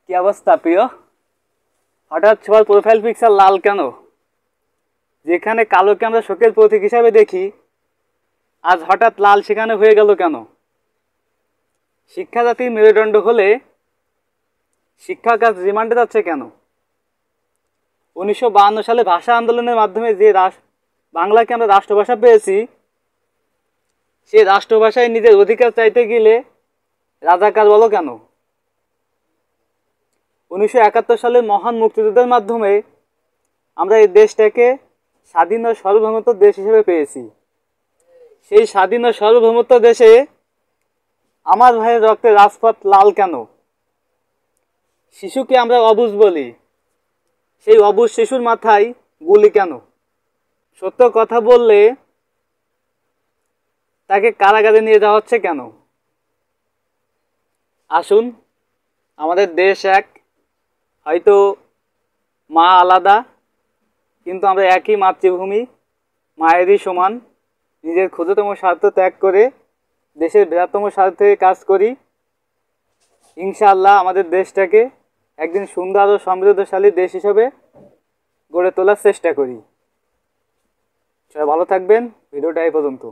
কি অবস্থা প্রিয়? হঠাৎ সবার প্রোফাইল পিকচার লাল কেন? যেখানে কালোকে আমরা শোকের প্রতীক হিসাবে দেখি, আজ হঠাৎ লাল সেখানে হয়ে গেল কেন? শিক্ষা জাতির মেরুদণ্ড হলে শিক্ষা কাজ রিমান্ডে যাচ্ছে কেন? 1952 সালে ভাষা আন্দোলনের মাধ্যমে যে বাংলাকে আমরা রাষ্ট্রভাষা পেয়েছি, সেই রাষ্ট্রভাষায় নিজের অধিকার চাইতে গেলে রাজাকার বলো কেন? 1971 সালে মহান মুক্তিযুদ্ধের মাধ্যমে আমরা এই দেশটাকে স্বাধীন ও সার্বভৌমত্ব দেশ হিসেবে পেয়েছি। সেই স্বাধীন ও সার্বভৌমত্ব দেশে আমার ভাইয়ের রক্তে রাজপথ লাল কেন? শিশুকে আমরা অবুঝ বলি, সেই অবুঝ শিশুর মাথায় গুলি কেন? সত্য কথা বললে তাকে কারাগারে নিয়ে যাওয়া হচ্ছে কেন? আসুন, আমাদের দেশ এক, হয়তো মা আলাদা, কিন্তু আমরা একই মাতৃভূমি, মায়েরই সমান। নিজের ক্ষুদ্রতম স্বার্থ ত্যাগ করে দেশের বৃহত্তম স্বার্থে কাজ করি। ইনশাআল্লাহ আমাদের দেশটাকে একদিন সুন্দর ও সমৃদ্ধশালী দেশ হিসেবে গড়ে তোলার চেষ্টা করি। সবাই ভালো থাকবেন। ভিডিওটা এই পর্যন্ত।